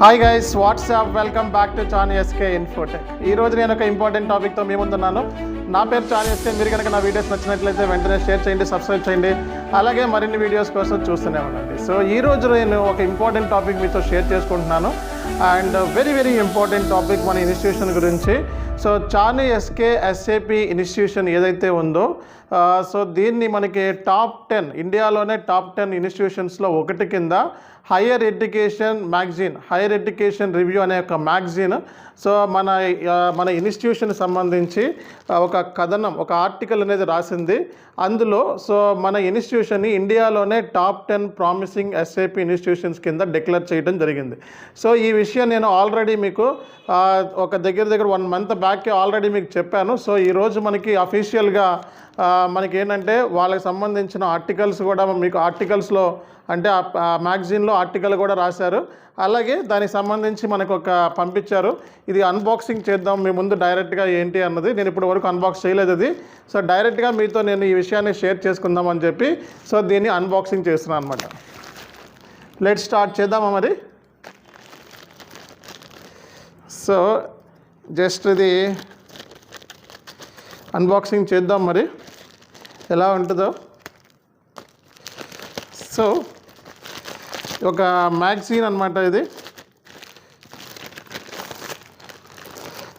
Hi guys, what's up, welcome back to Chani SK Infotech. ఈరోజు నేను ఒక ఇంపార్టెంట్ టాపిక్తో మీ ముందున్నాను. నా పేరు చానీ ఎస్కే. మీరు కనుక నా వీడియోస్ నచ్చినట్లయితే వెంటనే షేర్ చేయండి, సబ్స్క్రైబ్ చేయండి, అలాగే మరిన్ని వీడియోస్ కోసం చూస్తూనే ఉండండి. సో ఈరోజు నేను ఒక ఇంపార్టెంట్ టాపిక్ మీతో షేర్ చేసుకుంటున్నాను. అండ్ వెరీ ఇంపార్టెంట్ టాపిక్ మన ఇన్స్టిట్యూషన్ గురించి. So Chani SK SAP institution ఏదైతే ఉందో, సో దీన్ని మనకి టాప్ 10 ఇండియాలోనే టాప్ 10 ఇన్స్టిట్యూషన్స్లో ఒకటి కింద higher education magazine, hire education review అనే ఒక మ్యాగజైన్ సో మన ఇన్స్టిట్యూషన్ సంబంధించి ఒక కథనం, ఒక ఆర్టికల్ అనేది రాసింది. అందులో సో మన ఇన్స్టిట్యూషన్ని ఇండియాలోనే టాప్ 10 ప్రామిసింగ్ ఎస్ఏపి ఇన్స్టిట్యూషన్స్ కింద డిక్లేర్ చేయడం జరిగింది. సో ఈ విషయం నేను ఆల్రెడీ మీకు ఒక దగ్గర 1 మంత్ బ్యాక్ ఆల్రెడీ మీకు చెప్పాను. సో ఈరోజు మనకి అఫీషియల్గా మనకి ఏంటంటే వాళ్ళకి సంబంధించిన ఆర్టికల్స్ కూడా మీకు ఆర్టికల్స్లో అంటే ఆ మ్యాగజైన్లో ఆర్టికల్ కూడా రాశారు. అలాగే దానికి సంబంధించి మనకు ఒక పంపించారు. ఇది అన్బాక్సింగ్ చేద్దాం మీ ముందు డైరెక్ట్గా ఏంటి అన్నది. నేను ఇప్పటి వరకు అన్బాక్స్ చేయలేదు అది. సో డైరెక్ట్గా మీతో నేను ఈ విషయాన్ని షేర్ చేసుకుందాం అని చెప్పి సో దీన్ని అన్బాక్సింగ్ చేస్తున్నాను అనమాట. లెట్ స్టార్ట్ చేద్దామా మరి. సో జస్ట్ ఇది అన్బాక్సింగ్ చేద్దాం మరి ఎలా ఉంటుందో. సో ఒక మ్యాగజైన్ అనమాట ఇది.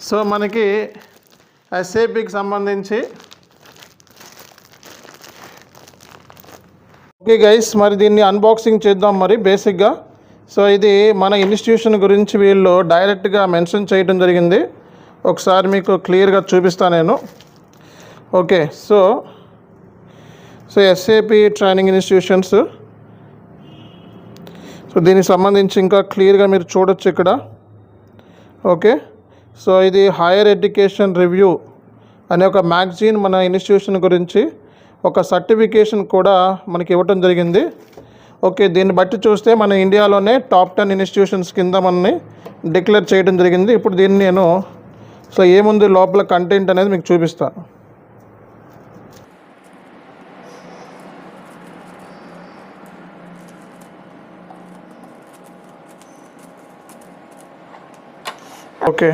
సో మనకి ఎస్ఏపికి సంబంధించి ఓకే గైస్, మరి దీన్ని అన్బాక్సింగ్ చేద్దాం మరి బేసిక్గా. సో ఇది మన ఇన్స్టిట్యూషన్ గురించి వీళ్ళు డైరెక్ట్గా మెన్షన్ చేయడం జరిగింది. ఒకసారి మీకు క్లియర్గా చూపిస్తాను నేను. Okay, so SAP training institutions. So దీనికి సంబంధించి ఇంకా క్లియర్గా మీరు చూడొచ్చు ఇక్కడ. ఓకే, సో ఇది హైయర్ ఎడ్యుకేషన్ రివ్యూ అనే ఒక మ్యాగజైన్ మన ఇన్స్టిట్యూషన్ గురించి ఒక సర్టిఫికేషన్ కూడా మనకి ఇవ్వటం జరిగింది. ఓకే, దీన్ని బట్టి చూస్తే మన ఇండియాలోనే టాప్ 10 ఇన్స్టిట్యూషన్స్ కింద మనని డిక్లేర్ చేయడం జరిగింది. ఇప్పుడు దీన్ని నేను సో ఏముంది లోపల కంటెంట్ అనేది మీకు చూపిస్తాను. ఓకే,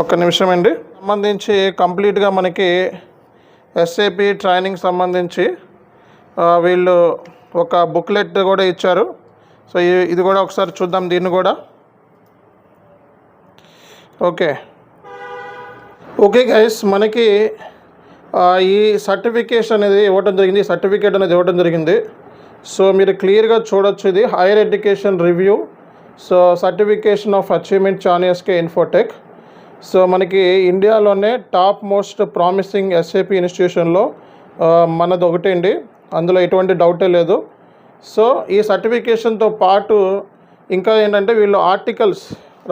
ఒక్క నిమిషం అండి. సంబంధించి కంప్లీట్గా మనకి ఎస్ఏపి ట్రైనింగ్ సంబంధించి వీళ్ళు ఒక బుక్లెట్ కూడా ఇచ్చారు. సో ఇది కూడా ఒకసారి చూద్దాం దీన్ని కూడా. ఓకే గైస్, మనకి ఈ సర్టిఫికేట్ అనేది ఇవ్వడం జరిగింది. సో మీరు క్లియర్గా చూడొచ్చు, ఇది higher education review. So certification of achievement Chani SK Infotech. So మనకి ఇండియాలోనే టాప్ మోస్ట్ ప్రామిసింగ్ ఎస్ఏపి ఇన్స్టిట్యూషన్లో మనది ఒకటే అండి, అందులో ఎటువంటి డౌటే లేదు. సో ఈ సర్టిఫికేషన్తో పాటు ఇంకా ఏంటంటే వీళ్ళు ఆర్టికల్స్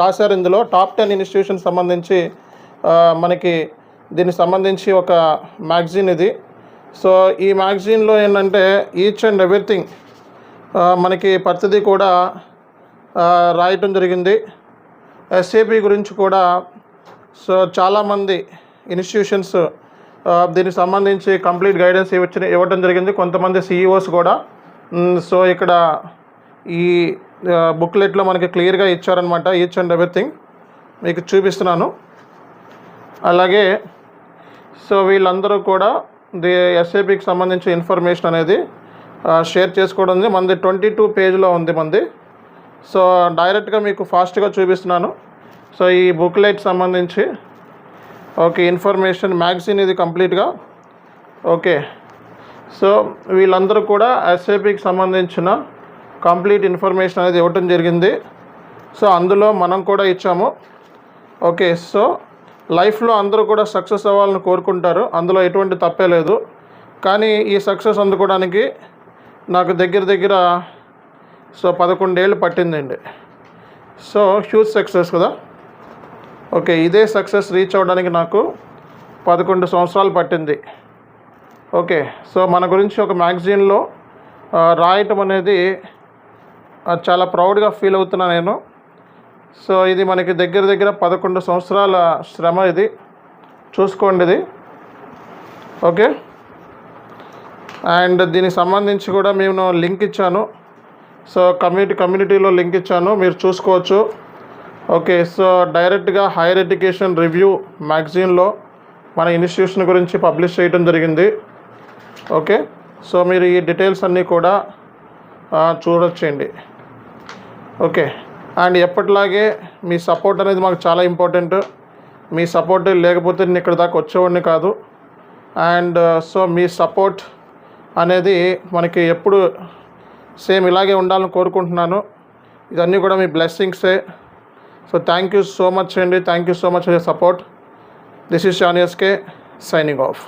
రాశారు ఇందులో. టాప్ 10 ఇన్స్టిట్యూషన్ సంబంధించి మనకి దీనికి సంబంధించి ఒక మ్యాగజైన్ ఇది. సో ఈ మ్యాగజైన్లో ఏంటంటే ఈచ్ అండ్ ఎవ్రీథింగ్ మనకి ప్రతిదీ కూడా రాయటం జరిగింది. ఎస్ఏపి గురించి కూడా సో చాలామంది ఇన్స్టిట్యూషన్స్ దీనికి సంబంధించి కంప్లీట్ గైడెన్స్ ఇవ్వటం జరిగింది. కొంతమంది సిఇఓస్ కూడా. సో ఇక్కడ ఈ బుక్లెట్లో మనకి క్లియర్గా ఇచ్చారనమాట ఈచ్ అండ్ ఎవ్రీథింగ్. మీకు చూపిస్తున్నాను. అలాగే సో వీళ్ళందరూ కూడా ఎస్ఏపికి సంబంధించి ఇన్ఫర్మేషన్ అనేది షేర్ చేసుకోవడం ఉంది. మనది 22 పేజ్లో ఉంది మనది. సో డైరెక్ట్గా మీకు ఫాస్ట్గా చూపిస్తున్నాను. సో ఈ బుక్లెట్ సంబంధించి ఓకే ఇన్ఫర్మేషన్ మ్యాగజైన్ ఇది కంప్లీట్గా. ఓకే, సో వీళ్ళందరూ కూడా ఎస్ఏపికి సంబంధించిన కంప్లీట్ ఇన్ఫర్మేషన్ అనేది ఇవ్వటం జరిగింది. సో అందులో మనం కూడా ఇచ్చాము. ఓకే, సో లైఫ్లో అందరూ కూడా సక్సెస్ అవ్వాలని కోరుకుంటారు, అందులో ఎటువంటి తప్పే లేదు. కానీ ఈ సక్సెస్ అందుకోవడానికి నాకు దగ్గర సో 11 ఏళ్ళు పట్టిందండి. సో హ్యూజ్ సక్సెస్ కదా. ఓకే, ఇదే సక్సెస్ రీచ్ అవ్వడానికి నాకు 11 సంవత్సరాలు పట్టింది. ఓకే, సో మన గురించి ఒక మ్యాగజైన్లో రాయటం అనేది చాలా ప్రౌడ్గా ఫీల్ అవుతున్నా నేను. సో ఇది మనకి దగ్గర 11 సంవత్సరాల శ్రమ ఇది, చూసుకోండి ఇది. ఓకే, అండ్ దీనికి సంబంధించి కూడా నేను లింక్ ఇచ్చాను. సో కమ్యూనిటీలో లింక్ ఇచ్చాను, మీరు చూసుకోవచ్చు. ఓకే, సో డైరెక్ట్గా హైయర్ ఎడ్యుకేషన్ రివ్యూ మ్యాగజైన్లో మన ఇన్స్టిట్యూషన్ గురించి పబ్లిష్ చేయడం జరిగింది. ఓకే, సో మీరు ఈ డీటెయిల్స్ అన్నీ కూడా చూడొచ్చండి. ఓకే, అండ్ ఎప్పటిలాగే మీ సపోర్ట్ అనేది మాకు చాలా ఇంపార్టెంట్. మీ సపోర్ట్ లేకపోతే నేను ఇక్కడ దాకా వచ్చేవాడిని కాదు. అండ్ సో మీ సపోర్ట్ అనేది మనకి ఎప్పుడు సేమ్ ఇలాగే ఉండాలని కోరుకుంటున్నాను. ఇదన్నీ కూడా మీ బ్లెస్సింగ్సే. So thank you so much అండి. Thank you so much for your support. This is Shan SK signing of.